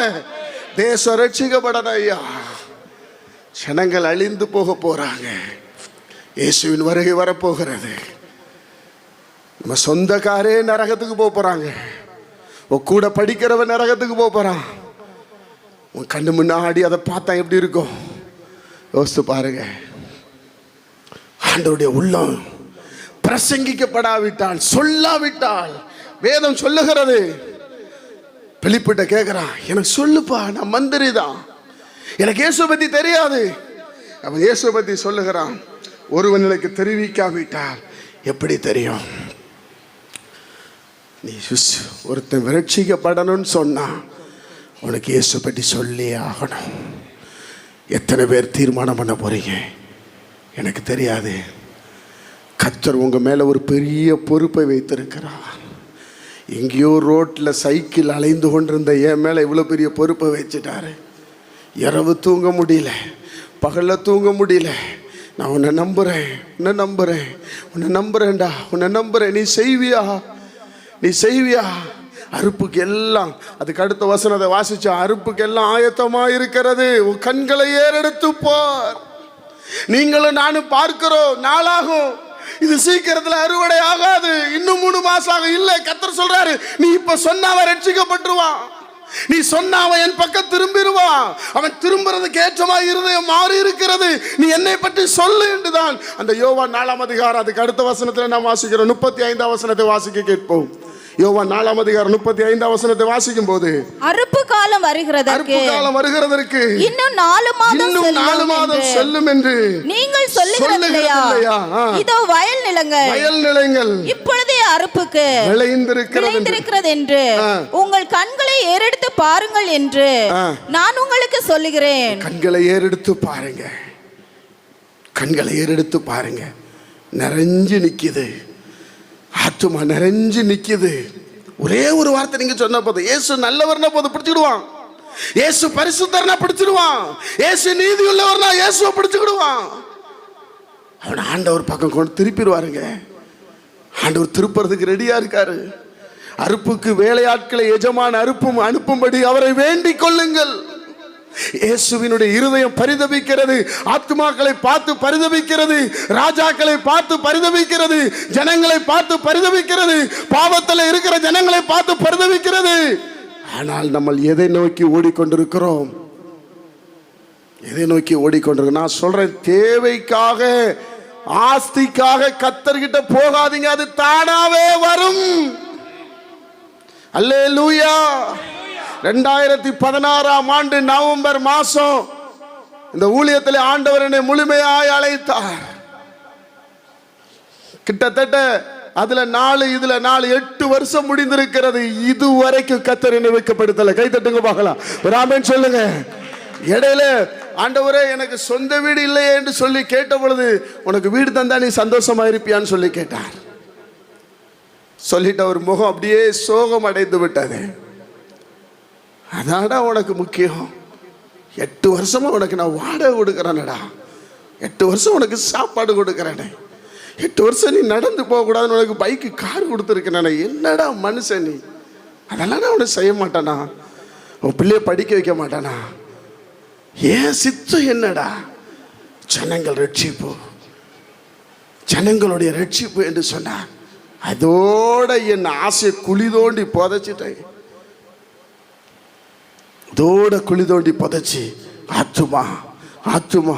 தேசம் ரட்சிக்கப்படணும் ஐயா. ஜனங்கள் அழிந்து போக போறாங்க. இயேசுவின் வருகை வரப்போகிறது. நம்ம சொந்தக்காரே நரகத்துக்கு போறாங்க. கூட படிக்கிறவன் நரகத்துக்கு போறான். உன் கண்ணு முன்னாடி அதை பார்த்தா எப்படி இருக்கும் யோசித்து பாருங்க. ஆண்டவருடைய உள்ளம் பிரசங்கிக்கப்படாவிட்டால், சொல்லாவிட்டால், வேதம் சொல்லுகிறது. பிலிப்பிட்ட கேட்கிறான், எனக்கு சொல்லுப்பா, நான் மந்திரி தான், எனக்கு இயேசு பத்தி தெரியாது. அவன் இயேசு பத்தி சொல்லுகிறான். ஒருவனுக்கு தெரிவிக்காவிட்டால் எப்படி தெரியும்? நீ ஒருத்தன் ரட்சிக்கப்படணும்னு சொன்னா உனக்கு இயேசு பற்றி சொல்லி ஆகணும். எத்தனை பேர் தீர்மானம் பண்ண போறீங்க? எனக்கு தெரியாது. கர்த்தர் உங்க மேல ஒரு பெரிய பொறுப்பை வைத்திருக்கிறார். எங்கேயோ ரோட்ல சைக்கிள் அலைந்து கொண்டிருந்த என் மேல இவ்வளவு பெரிய பொறுப்பை வச்சுட்டாரு. இரவு தூங்க முடியல, பகல்ல தூங்க முடியல. நான் உன்னை நம்புறேன், உன்னை நம்புறேன், உன்னை நம்புறேன்டா, உன்னை நம்புறேன். நீ செய்வியா, நீ செய்வியா? அறுப்புக்கு எல்லாம், அதுக்கு அடுத்த வசனத்தை வாசிச்சா, அறுப்புக்கு எல்லாம் ஆயத்தமா இருக்கிறது. உன் கண்களை ஏறெடுத்து பார். நீங்களும் நானும் பார்க்கிறோம், நாளாகும். இது சீக்கிரத்தில் அறுவடை ஆகாது. இன்னும் 3 மாசம் ஆகும். இல்லை, கர்த்தர் சொல்றாரு, நீ இப்ப சொன்ன அவன் ரட்சிக்கப்பட்டுருவான். நீ சொன்ன அவன் என் பக்கம் திரும்பிடுவான். அவன் திரும்புறதுக்கு ஏற்றமா இருதயம் மாறி இருக்கிறது. நீ என்னை பற்றி சொல்லு என்றுதான் அந்த யோவான் 4ஆம் அதிகாரம் அதுக்கு அடுத்த வசனத்தில் நாம் வாசிக்கிறோம். 35ஆம் வசனத்தை வாசிக்க கேட்போம். யோவான் 4ஆம் அதிகாரம் 35ஆம் வசனத்தை வாசிக்கும் போது, அறுப்பு காலம் வருகிறதற்கு இன்னும் 4 மாதம் செல்லும் என்று நீங்கள் சொல்லுகிறதில்லையா? இதோ வயல் நிலங்கள் இப்பொழுதே அறுப்புக்கு விளைந்திருக்கிறது என்று உங்கள் கண்களை ஏறெடுத்து பாருங்கள் என்று நான் உங்களுக்கு சொல்லுகிறேன். கண்களை ஏறெடுத்து பாருங்க, கண்களை ஏறெடுத்து பாருங்க. நிறைஞ்சு நிக்குது, ஆத்துமா நிறைஞ்சு நிக்குது. ஒரே ஒரு வார்த்தை நீங்க சொன்ன போது, இயேசு நல்லவர்னா போது பிடிச்சிடுவான். இயேசு பரிசுத்தர்னா பிடிச்சிடுவான். இயேசு நீதி உள்ளவர்னா இயேசுவை பிடிச்சுக்கிடுவான். அவன் ஆண்டவர் பக்கம் கொண்டு திருப்பிடுவாருங்க. ஆண்டவர் திருப்புறதுக்கு ரெடியா இருக்காரு. அறுப்புக்கு வேலையாட்களை எஜமான அனுப்பும்படி அவரை வேண்டிக் கொள்ளுங்கள். இயேசுவினுடைய இருதயம் பரிதபிக்கிறது. ஆத்துமாக்களை பார்த்து பரிதபிக்கிறது, ராஜாக்களை பார்த்து பரிதபிக்கிறது, ஜனங்களை பார்த்து பரிதபிக்கிறது, பாவத்தில் இருக்கிற ஜனங்களை பார்த்து பரிதபிக்கிறது. ஆனால் நம்ம எதை நோக்கி ஓடிக்கொண்டிருக்கிறோம்? எதை நோக்கி ஓடிக்கொண்டிருக்கிறோம்? நான் சொல்றேன், தேவைக்காக, ஆஸ்திக்காக கர்த்தர்கிட்ட போகாதீங்க. அது தானாவே வரும். அல்லேலூயா. 2016ஆம் ஆண்டு நவம்பர் மாசம் இந்த ஊழியத்தில் ஆண்டவர் என்னை முழுமையாய் அழைத்தார். கிட்டத்தட்ட அதுல 4 இதுல 4 8 வருஷம் முடிந்திருக்கிறது. இதுவரைக்கும் கர்த்தர் என்னை வைக்கப்படுத்தல. கை தட்டுங்க பார்க்கலாம். ஆமென் சொல்லுங்க. இடையில ஆண்டவரே எனக்கு சொந்த வீடு இல்லையே என்று சொல்லி கேட்ட பொழுது, உனக்கு வீடு தந்தா நீ சந்தோஷமா இருப்பியான்னு சொல்லி கேட்டார். சொல்லிட்டு அவர் முகம் அப்படியே சோகம் அடைந்து விட்டது. அதாடா உனக்கு முக்கியம். 8 வருஷமா உனக்கு நான் வாடகை கொடுக்குறேனடா, 8 வருஷம் உனக்கு சாப்பாடு கொடுக்குறேனே, 8 வருஷம் நீ நடந்து போகக்கூடாதுன்னு உனக்கு பைக்கு கார் கொடுத்துருக்கேன். என்னடா மனுஷன் நீ? அதெல்லாம் உனக்கு செய்ய மாட்டானா? உன் பிள்ளைய படிக்க வைக்க மாட்டானா? ஏன் சித்தம் என்னடா? ஜனங்கள் ரட்சிப்பு, ஜனங்களுடைய ரட்சிப்பு என்று சொன்னார். அதோட என் ஆசையை குழி தோண்டி புதைச்சிட்டேன். தோட குழி தோண்டி புதைச்சி, ஆத்துமா ஆத்துமா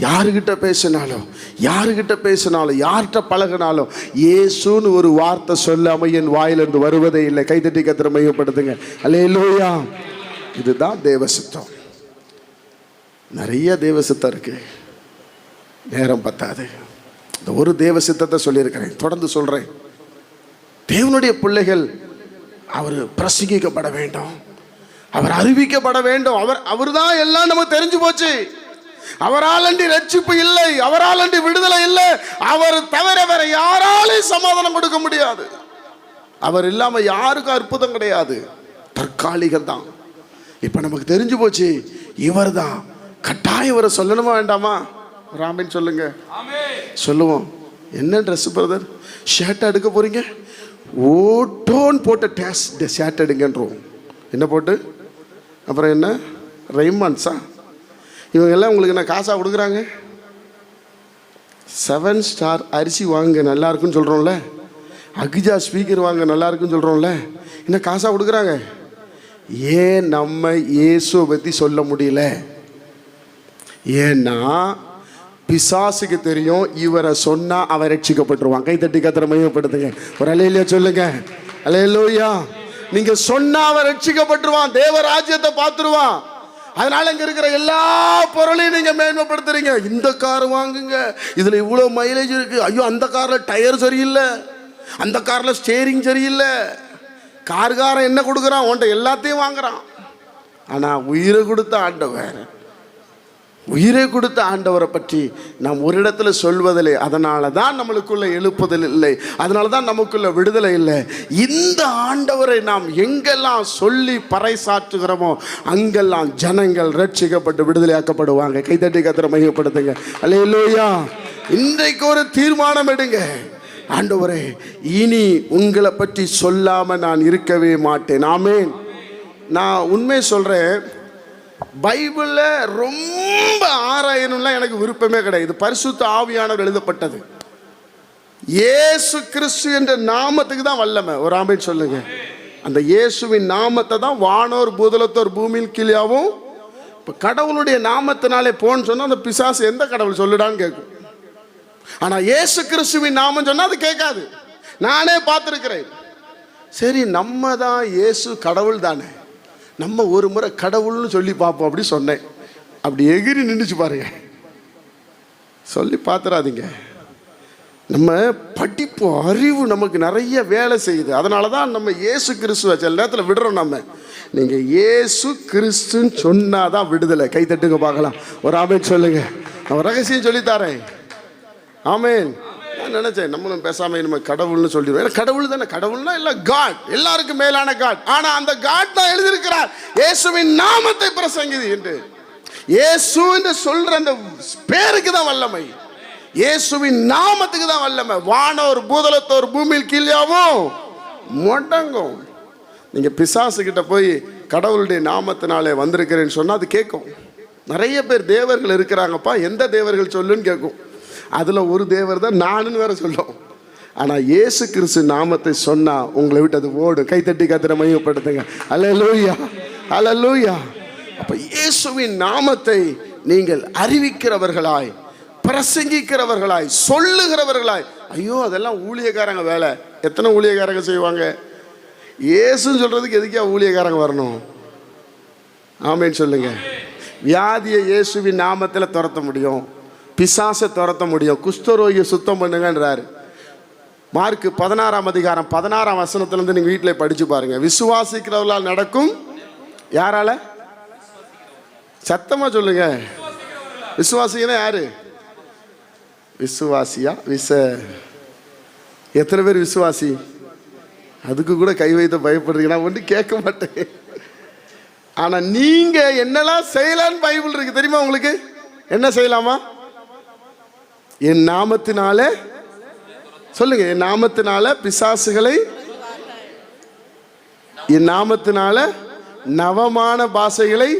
யாருகிட்ட பேசினாலும், யார்கிட்ட பழகினாலும் இயேசுன்னு ஒரு வார்த்தை சொல்லாம என் வாயிலிருந்து வருவதே இல்லை. கைதட்டி கர்த்தரை மையப்படுத்துங்க. அல்லேலூயா. இதுதான் தேவ சித்தம். நிறைய தேவ சித்தம் இருக்கு, நேரம் பத்தாது. இந்த ஒரு தேவ சித்தத்தை சொல்லியிருக்கிறேன், தொடர்ந்து சொல்றேன். தேவனுடைய பிள்ளைகள் அவர் பிரசங்கிக்கப்பட வேண்டும், அவர் அறிவிக்கப்பட வேண்டும். அவர் தான் எல்லாம் நமக்கு தெரிஞ்சு போச்சு. அவரால் அன்றி ரட்சிப்பு இல்லை, அவரால் அன்றி விடுதலை இல்லை. அவர் தவிர வேற யாராலையும் சமாதானம் கொடுக்க முடியாது. அவர் இல்லாம யாருக்கும் அற்புதம் கிடையாது. தற்காலிகம் தான். இப்ப நமக்கு தெரிஞ்சு போச்சு, இவர் தான். கட்டாயம் இவரை சொல்லணுமா வேண்டாமா? ராமன் சொல்லுங்க, சொல்லுவோம். என்ன ட்ரெஸ் பிரதர், ஷர்ட் எடுக்க போறீங்க? ஓட்டோன் போட்ட ஷர்ட் எடுங்கன்றோம். என்ன போட்டு? அப்புறம் என்ன ரைமான்ஸா? இவங்க எல்லாம் உங்களுக்கு என்ன காசா கொடுக்குறாங்க? 7 ஸ்டார் அரிசி வாங்க நல்லா இருக்குன்னு சொல்கிறோம்ல, அகிஜா ஸ்பீக்கர் வாங்க நல்லா இருக்குன்னு சொல்கிறோம்ல, என்ன காசா கொடுக்குறாங்க? ஏன் நம்ம இயேசுவை பற்றி சொல்ல முடியல? ஏன்னா பிசாசுக்கு தெரியும், இவரை சொன்னா அவர் ரட்சிக்கப்பட்டுருவான். கை தட்டி கத்திர மையப்படுத்துங்க. ஒரு அல்லேலூயா சொல்லுங்க. அல்லேலூயா. நீங்க சொன்னா அவர் ரட்சிக்கப்பட்டுருவான், தேவராஜ்யத்தை பார்த்துருவான். அதனால இங்க இருக்கிற எல்லா பொருளையும் நீங்க மேன்மைப்படுத்துறீங்க. இந்த கார் வாங்குங்க, இதுல இவ்வளவு மைலேஜ் இருக்கு. ஐயோ, அந்த கார்ல டயர் சரியில்லை, அந்த கார்ல ஸ்டேரிங் சரியில்லை. கார்காரன் என்ன கொடுக்குறான்? உன்ட்ட எல்லாத்தையும் வாங்குறான். ஆனா உயிரை கொடுத்த ஆண்டவர், உயிரை கொடுத்த ஆண்டவரை பற்றி நாம் ஒரு இடத்துல சொல்வதில்லை. அதனால தான் நம்மளுக்குள்ள எழுப்புதல் இல்லை, அதனால தான் நமக்குள்ள விடுதலை இல்லை. இந்த ஆண்டவரை நாம் எங்கெல்லாம் சொல்லி பறைசாற்றுகிறோமோ அங்கெல்லாம் ஜனங்கள் ரட்சிக்கப்பட்டு விடுதலையாக்கப்படுவாங்க. கைதட்டி கத்திர மையப்படுத்துங்க. அல்லேலூயா. இன்றைக்கு ஒரு தீர்மானம் எடுங்க. ஆண்டவரே, இனி உங்களை பற்றி சொல்லாம நான் இருக்கவே மாட்டேன். ஆமென். நான் உண்மை சொல்றேன், பைபிளில் ரொம்ப ஆராயணும்லாம் எனக்கு விருப்பமே கிடையாது. இது பரிசுத்த ஆவியானவர் எழுதப்பட்டது. இயேசு கிறிஸ்து என்ற நாமத்துக்கு தான் வல்லமை. ஒரு ஆமென் சொல்லுங்க. அந்த இயேசுவின் நாமத்தை தான் வானோர் பூதலத்தோர் பூமியில் கீழாவும். இப்போ கடவுளுடைய நாமத்தினாலே போன்னு சொன்னால் அந்த பிசாசு எந்த கடவுள் சொல்லுடான்னு கேட்கும். ஆனால் இயேசு கிறிஸ்துவின் நாமம் சொன்னால் அது கேட்காது. நானே பார்த்துருக்கிறேன். சரி, நம்ம தான் இயேசு கடவுள் தானே, நம்ம ஒரு முறை கடவுள்னு சொல்லி பார்ப்போம் அப்படி சொன்னேன். அப்படி எகிரி நின்றுச்சு பாருங்க. சொல்லி பார்த்துறாதீங்க. நம்ம படிப்பு அறிவு நமக்கு நிறைய வேலை செய்யுது. அதனால தான் நம்ம இயேசு கிறிஸ்துவ சில நேரத்தில் விடுறோம். நம்ம நீங்கள் இயேசு கிறிஸ்துன்னு சொன்னாதான் விடுதலை. கை தட்டுங்க பார்க்கலாம். ஒரு ஆமென் சொல்லுங்க. நான் ரகசியம் சொல்லித்தாரேன். ஆமென். நான் நினைச்சேன் நம்மளும் பேசாம நம்ம கடவுள்னு சொல்லிடுவோம். கடவுள் தானே, கடவுள்னா இல்லை, காட், எல்லாருக்கும் மேலான காட். ஆனா அந்த காட் தான் எழுதியிருக்கிறார், இயேசுவின் நாமத்தை பிரசங்கிது என்று. இயேசு என்று சொல்ற அந்த பேருக்கு தான் வல்லமை, இயேசுவின் நாமத்துக்கு தான் வல்லமை. வானோர் பூதலத்தோர் பூமியில் கீழாவும் முடங்கும். நீங்க பிசாசு கிட்ட போய் கடவுளுடைய நாமத்தினாலே வந்திருக்கிறேன்னு சொன்னா அது கேட்கும். நிறைய பேர் தேவர்கள் இருக்கிறாங்கப்பா, எந்த தேவர்கள் சொல்லுன்னு கேட்கும். அதுல ஒரு தேவர் தான் நானுன்னு வேற சொல்லும். ஆனா இயேசு கிறிஸ்து நாமத்தை சொன்னா உங்களை விட்டு அது ஓடும். கைத்தட்டி கத்திர மையப்படுத்துங்க. அல்லேலூயா, அல்லேலூயா. அப்ப இயேசுவின் நாமத்தை நீங்கள் அறிவிக்கிறவர்களாய், பிரசங்கிக்கிறவர்களாய், சொல்லுகிறவர்களாய். ஐயோ, அதெல்லாம் ஊழியக்காரங்க வேலை. எத்தனை ஊழியக்காரங்க செய்வாங்க? இயேசுன்னு சொல்றதுக்கு எதுக்கே ஊழியக்காரங்க வரணும்? ஆமென் சொல்லுங்க. வியாதியை இயேசுவின் நாமத்தில் துரத்த முடியும், பிசாசை துரத்த முடியும், குஷ்டரோகியை சுத்தம் பண்ணுங்கன்றாரு. மார்க் 16ஆம் அதிகாரம் 16ஆம் வசனத்திலிருந்து நீங்க வீட்டில் படிச்சு பாருங்க. விசுவாசிக்கிறவர்களால் நடக்கும். யாரால? சத்தமா சொல்லுங்க. விசுவாசிங்கன்னா யாரு? விசுவாசியா? எத்தனை பேர் விசுவாசி? அதுக்கு கூட கை வைத்த பயப்படுறீங்க. நான் ஒன்றும் கேட்க மாட்டேன். ஆனா நீங்க என்னெல்லாம் செய்யலான்னு பைபிள் இருக்கு தெரியுமா உங்களுக்கு? என்ன செய்யலாமா? என் நாமத்தினால சொல்லுங்க. என் நாமத்தினால பிசாசுகளை, என் நாமத்தினால நவமான பாஷைகளை.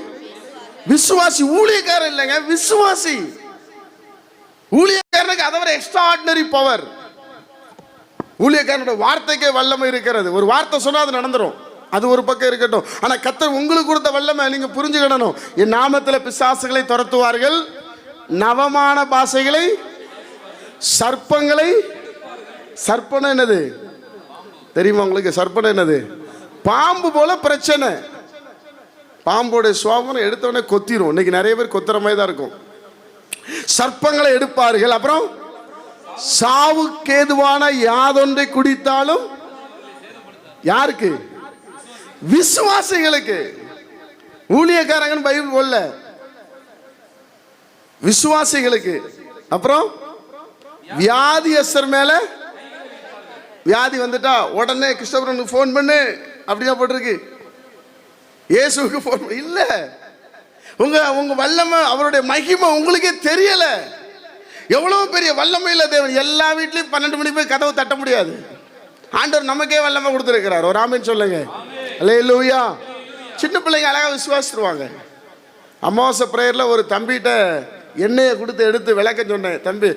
விசுவாசி, ஊழியக்காரன் இல்லைங்க, விசுவாசி. ஊழியக்காரனுக்கு அதை விட எக்ஸ்ட்ரா ஆர்டினரி பவர். ஊழியக்காரனோட வார்த்தைக்கே வல்லமை இருக்கிறது. ஒரு வார்த்தை சொன்னா அது நடந்துரும். அது ஒரு பக்கம் இருக்கட்டும். ஆனா கர்த்தர் உங்களுக்கு கொடுத்த வல்லமை நீங்க புரிஞ்சுக்கிடணும். என் நாமத்துல பிசாசுகளை துரத்துவார்கள், நவமான பாஷைகளை, சர்ப்பங்களை. சர்ப்பம் என்னது தெரியுமா உங்களுக்கு? சர்ப்பம் என்னது? பாம்பு போல பிரச்சனை. பாம்போட சுவாபம் எடுத்தவொடனே கொத்திரும். இன்னைக்கு நிறைய பேர் கொத்துற மாதிரி தான் இருக்கும். சர்ப்பங்களை எடுப்பார்கள். அப்புறம் சாவுக்கேதுவான யாதொன்றை குடித்தாலும் யாருக்கு? விசுவாசிகளுக்கு. ஊழியக்காரங்கன்னு பைபிள் போடல, விசுவாசிகளுக்கு. அப்புறம் வியாதியஸ்தர் மேல, வியாதி வந்துட்டா உடனே கிறிஸ்தவனுக்கு போன் பண்ணு அப்படியா போட்டிருக்கு? இயேசுவுக்கு போன் இல்ல. உங்க வல்லமை, அவருடைய மகிமை உங்களுக்கே தெரியல. எவ்வளவு பெரிய வல்லமையில தேவன். எல்லா வீட்லயும் 12 மணி போய் கதவு தட்ட முடியாது. ஆண்டவர் நமக்கே வல்லமை கொடுத்துருக்கிறார். ஒரு ஆமென் சொல்லுங்க. அல்லேலூயா. சின்ன பிள்ளைங்க அழகா விசுவாசிடுவாங்க. அமாவாசை பிரேயர்ல ஒரு தம்பிகிட்ட எண்ணெயை கொடுத்து எடுத்து விளக்க சொன்னேன். தம்பி,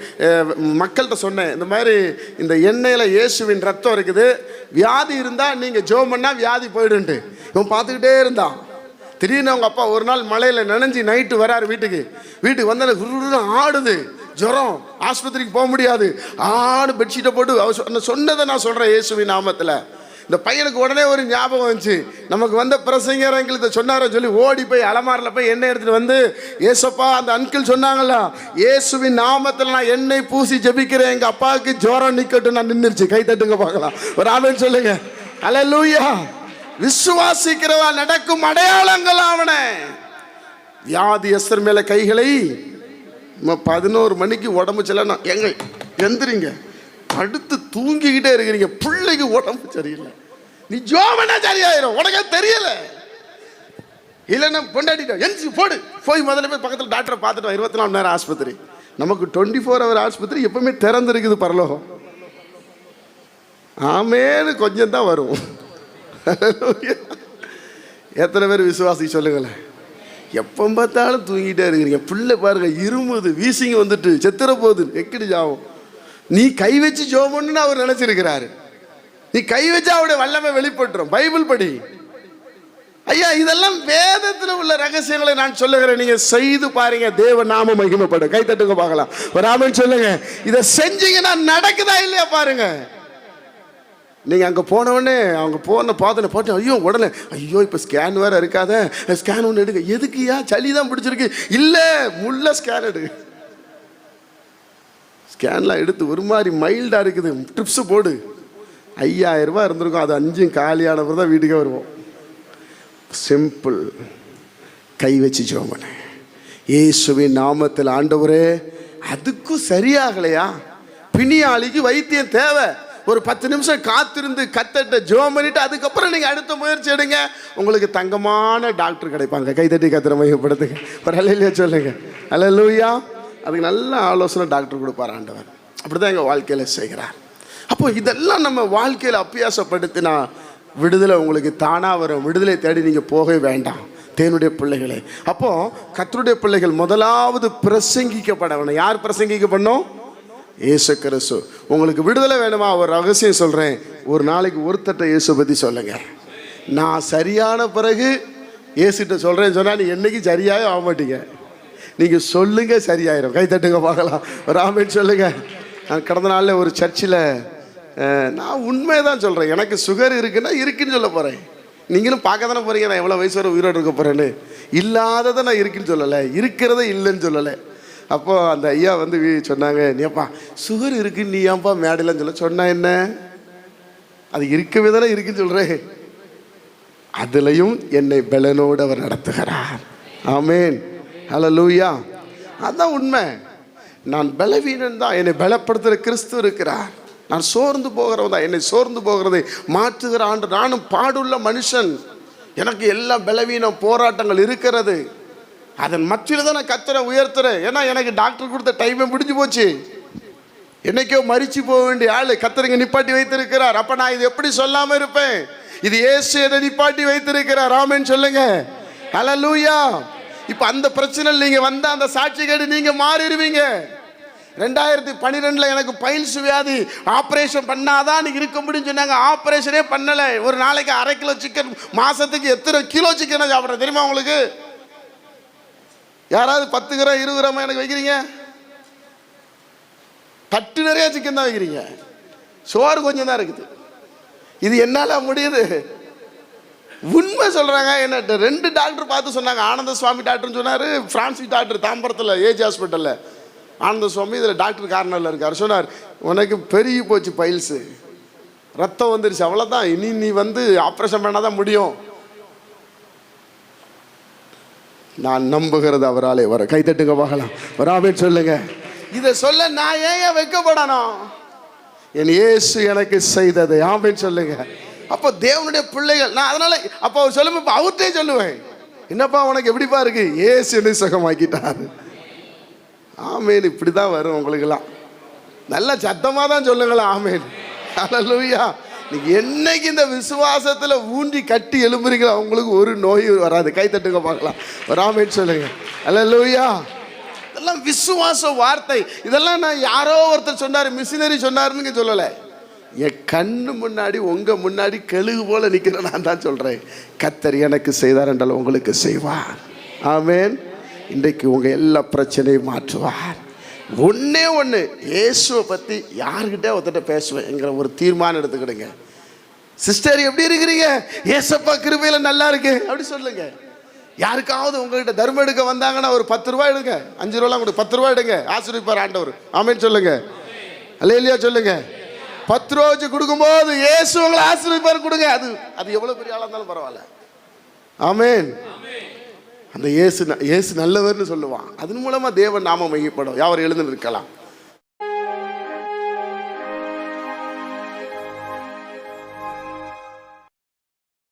மக்கள்கிட்ட சொன்னேன், இந்த மாதிரி இந்த எண்ணெயில் இயேசுவின் ரத்தம் இருக்குது, வியாதி இருந்தால் நீங்கள் ஜெபம் பண்ணால் வியாதி போயிடுன்ட்டு. இவன் பார்த்துக்கிட்டே இருந்தான். திடீர்னு அவங்க அப்பா ஒரு நாள் மழையில் நனைஞ்சி நைட்டு வராரு வீட்டுக்கு வந்தாலும் ஆடுது, ஜுரம், ஆஸ்பத்திரிக்கு போக முடியாது, பெட்ஷீட்டை போட்டு அவர் சொன்னதை நான் சொல்கிறேன் இயேசுவின் நாமத்தில். இந்த பையனுக்கு உடனே ஒரு ஞாபகம் வந்துச்சு, நமக்கு வந்த பிரசங்கர் எங்களுக்கு சொன்னார சொல்லி ஓடி போய் அலமாரில் போய் எண்ணெய் எடுத்துகிட்டு வந்து, ஏசப்பா அந்த அன்கிள் சொன்னாங்களா, இயேசுவின் நாமத்தில் நான் எண்ணெய் பூசி ஜெபிக்கிறேன், எங்கள் அப்பாவுக்கு ஜுரம் நிற்கட்டும். நான் நின்றுச்சு. கை தட்டுங்க பார்க்கலாம். ஒரு ஆமென் சொல்லுங்க. அல்லேலூயா. விசுவாசிக்கிறவா நடக்கும் அடையாளங்கள் அவனே. வியாதியஸ்தர் மேல கைகளை 11 மணிக்கு உடம்பு செல்லனா எங்க எந்திரிங்க, அடுத்து தூங்கிக்கிட்டே இருக்கிறீங்க, பிள்ளைக்கு உடம்பு சரியில்லை, நீ ஜோமனா சரியாயிரும், உனக்கே தெரியல. இல்லைன்னா பொண்டாட்டிட்டோம் எந்திரிச்சு போடு, போய் முதல்ல போய் பக்கத்தில் டாக்டரை பார்த்துட்டோம். 24 மணி நேரம் ஆஸ்பத்திரி. நமக்கு 24 ஹவர் ஆஸ்பத்திரி எப்பவுமே திறந்துருக்குது பரலோகம். ஆமேன்னு கொஞ்சம் தான் வரும். எத்தனை பேர் விசுவாசி சொல்லுங்களேன். எப்போ பார்த்தாலும் தூங்கிட்டே இருக்கிறீங்க, பிள்ளை பாருங்க இருமுது, வீசிங்க வந்துட்டு செத்துற போகுது, எக்கடி ஜாவும். நீ கை வச்சு ஜோமன்னு அவர் நினைச்சிருக்கிறாரு. நீ கை வச்சா அவருடைய வல்லமை வெளிப்பட்டுரும். பைபிள் படி. ஐயா, இதெல்லாம் வேதத்தில் உள்ள ரகசியங்களை நான் சொல்லுகிறேன், நீங்க செய்து பாருங்க, தேவ நாம மகிமைப்படும். கை தட்டுங்க பார்க்கலாம். ஒரு ஆமென் சொல்லுங்க. இதை செஞ்சீங்கன்னா நடக்குதா இல்லையா பாருங்க. நீங்கள் அங்கே போனவுடனே அவங்க பார்த்தோன்னே போட்டு ஐயோ உடனே ஐயோ இப்போ ஸ்கேன் வேறு இருக்காத, ஸ்கேன் ஒன்று எடுக்க. எதுக்குயா, சளி தான் பிடிச்சிருக்கு. இல்லை, முள்ள ஸ்கேன் எடு. ஸ்கேன்லாம் எடுத்து ஒரு மாதிரி மைல்டாக இருக்குது, ட்ரிப்ஸு போடு. 5000 ரூபா இருந்திருக்கும், அது 5 காலியானவர் தான் வீட்டுக்கே வருவோம். சிம்பிள். கை வச்சு ஜெபம் இயேசுவின் நாமத்தில். ஆண்டவரே, அதுக்கும் சரியாகலையா, பிணியாளிக்கு வைத்தியம் தேவை, ஒரு 10 நிமிஷம் காத்திருந்து கத்தட்ட ஜெபம் பண்ணிட்டு அதுக்கப்புறம் நீங்கள் அடுத்த முயற்சி எடுங்க, உங்களுக்கு தங்கமான டாக்டர் கிடைப்பாங்க. கைத்தட்டி கத்திர மையப்படுத்துங்க. ஒரு அல்லேலூயா சொல்லுங்க. அல்லேலூயா. அதுக்கு நல்ல ஆலோசனை டாக்டர் கொடுப்பார் ஆண்டவர். அப்படி தான் எங்கள் வாழ்க்கையில் செய்கிறார். அப்போ இதெல்லாம் நம்ம வாழ்க்கையில் அபியாசப்படுத்தினா விடுதலை உங்களுக்கு தானாக வரும். விடுதலை தேடி நீங்கள் போகவே வேண்டாம் தேவனுடைய பிள்ளைகளே. அப்போ கர்த்தருடைய பிள்ளைகள் முதலாவது பிரசங்கிக்கப்பட வேணும். யார் பிரசங்கிக்கப்படணும்? இயேசு கிறிஸ்து. உங்களுக்கு விடுதலை வேணுமா? ஒரு ரகசியம் சொல்கிறேன். ஒரு நாளைக்கு ஒருத்தட்ட இயேசு பற்றி சொல்லுங்க. நான் சரியான பிறகு இயேசுகிட்ட சொல்கிறேன்னு சொன்னால் நீ என்றைக்கு சரியாக ஆக மாட்டீங்க. நீங்கள் சொல்லுங்க, சரியாயிரும். கை தட்டுங்க பார்க்கலாம். ஒரு ஆமென் சொல்லுங்க. நான் கடந்த நாளில் ஒரு சர்ச்சில் நான் உண்மையை தான் சொல்கிறேன். எனக்கு சுகர் இருக்குன்னா இருக்குன்னு சொல்ல போகிறேன். நீங்களும் பார்க்க தானே போகிறீங்க நான் எவ்வளோ வயசு வரை உயிரோடு இருக்க போகிறேன்னு. இல்லாததை நான் இருக்குன்னு சொல்லலை, இருக்கிறத இல்லைன்னு சொல்லலை. அப்போது அந்த ஐயா வந்து சொன்னாங்க, நீப்பா சுகர் இருக்குன்னு நீ ஏன்ப்பா மேடையிலன்னு சொல்ல சொன்னா என்ன, அது இருக்கவே தானே இருக்குன்னு சொல்கிறேன். அதுலேயும் என்னை பலனோடு அவர் நடத்துகிறார். ஆமேன். ஹல்லேலூயா. அதுதான் உண்மை. நான் பலவீனன் தான், என்னை பலப்படுத்துகிற கிறிஸ்து இருக்கிறார். நான் சோர்ந்து போகிறவன் தான், என்னை சோர்ந்து போகிறதை மாற்றுகிற ஆண்டு. நானும் பாடுள்ள மனுஷன், எனக்கு எல்லாம் பலவீனம் போராட்டங்கள் இருக்கிறது. அதன் மத்தியில் தான் நான் கர்த்தரை உயர்த்துறேன். ஏன்னா எனக்கு டாக்டர் கொடுத்த டைமே முடிஞ்சு போச்சு. என்னைக்கோ மரிச்சு போக வேண்டிய ஆள் கர்த்தருங்க நிப்பாட்டி வைத்திருக்கிறார். அப்போ நான் இது எப்படி சொல்லாமல் இருப்பேன்? இது இயேசு என்னை நிப்பாட்டி வைத்திருக்கிறார். ஆமென் சொல்லுங்க. ஹல்லேலூயா. இப்போ அந்த பிரச்சனை நீங்கள் வந்தால் அந்த சாட்சி கேட்டு நீங்கள் மாறிடுவீங்க. 2012 எனக்கு பைல்ஸ் வியாதி, ஆப்ரேஷன் பண்ணாதான் நீங்க இருக்க முடியும்னு சொன்னாங்க. ஆப்ரேஷனே பண்ணலை. ஒரு நாளைக்கு 1/2 கிலோ சிக்கன், மாசத்துக்கு எத்தனை கிலோ சிக்கனை சாப்பிட்றேன் தெரியுமா உங்களுக்கு? யாராவது 10 கிராம் 20 கிராம் எனக்கு வைக்கிறீங்க? தட்டு நிறைய சிக்கன் தான் வைக்கிறீங்க, சோறு கொஞ்சம் தான் இருக்குது. இது என்னால முடியுது? உண்மை சொல்றாங்க. என்ன 2 டாக்டர் பார்த்து சொன்னாங்க. ஆனந்த சுவாமி டாக்டர்னு சொன்னார், பிரான்சிஸ் டாக்டர் தாம்பரத்தில் ஏஜ் ஹாஸ்பிட்டலில். ஆனந்த சுவாமி இதில் டாக்டர் கார்னரில் இருக்கார். சொன்னார், உனக்கு பெருகி போச்சு பைல்ஸு, ரத்தம் வந்துருச்சு, அவ்வளோதான். இனி நீ வந்து ஆப்ரேஷன் பண்ணாதான் முடியும். நான் நம்புகிறது அவராலே வர. கைத்தட்டுங்க பார்க்கலாம். வராமே சொல்லுங்க. இதை சொல்ல நான் ஏன் வைக்கப்படணும்? என் இயேசு எனக்கு செய்தது. ஆமென் சொல்லுங்க. அப்போ தேவனுடைய பிள்ளைகள். நான் அதனால அப்போ அவர் சொல்லும், இப்போ அவர்கிட்டே சொல்லுவேன், என்னப்பா உனக்கு எப்படிப்பா இருக்கு? இயேசு என்னை சுகமாக்கிட்டாரு. ஆமேன். இப்படி தான் வரும் உங்களுக்கெல்லாம். நல்ல சத்தமாக தான் சொல்லுங்களா. ஆமேன். ஹல்லேலூயா. நீங்க என்னைக்கு இந்த விசுவாசத்துல ஊன்றி கட்டி எழும்புறீங்களோ உங்களுக்கு ஒரு நோய் வராது. கை தட்டுங்க பார்க்கலாம். வராமேன்னு சொல்லுங்க. ஹல்லேலூயா. இதெல்லாம் விசுவாச வார்த்தை. இதெல்லாம் நான் யாரோ ஒருத்தர் சொன்னார், மிஷினரி சொன்னாருன்னு சொல்லலை. என் கண்ணு முன்னாடி உங்க முன்னாடி கழுகு போல நிற்கிற நான் தான் சொல்றேன். கர்த்தர் எனக்கு செய்தார் என்றால் உங்களுக்கு செய்வார். ஆமேன். இன்றைக்கு உங்க எல்லா பிரச்சனையும் மாற்றுவார். ஒன்னே ஒன்று, இயேசுவை பற்றி யாருக்கிட்டே ஒருத்தட்ட பேசுவேங்கிற ஒரு தீர்மானம் எடுத்துக்கிடுங்க. சிஸ்டர் எப்படி இருக்கிறீங்க? ஏசப்பா கிருபையில நல்லா இருக்கு அப்படி சொல்லுங்க. யாருக்காவது உங்ககிட்ட தர்மம் எடுக்க வந்தாங்கன்னா ஒரு 10 ரூபாய் எடுங்க. 5 ரூபாய்லாம் கொடுங்க, 10 ரூபாய் எடுங்க. ஆசீர்வதிப்பார் ஆண்டவர். ஆமென் சொல்லுங்க. அல்லேலூயா சொல்லுங்க. 10 ரூபா வச்சு கொடுக்கும்போது இயேசு உங்களை ஆசீர்வதிப்பார். கொடுங்க. அது எவ்வளவு பெரிய ஆளா இருந்தாலும் பரவாயில்ல. ஆமென். அந்த இயேசு நல்லவர்னு சொல்லுவான். அதன் மூலமா தேவன் நாம மையப்படும். யாவர் எழுந்து நிற்கலாம்.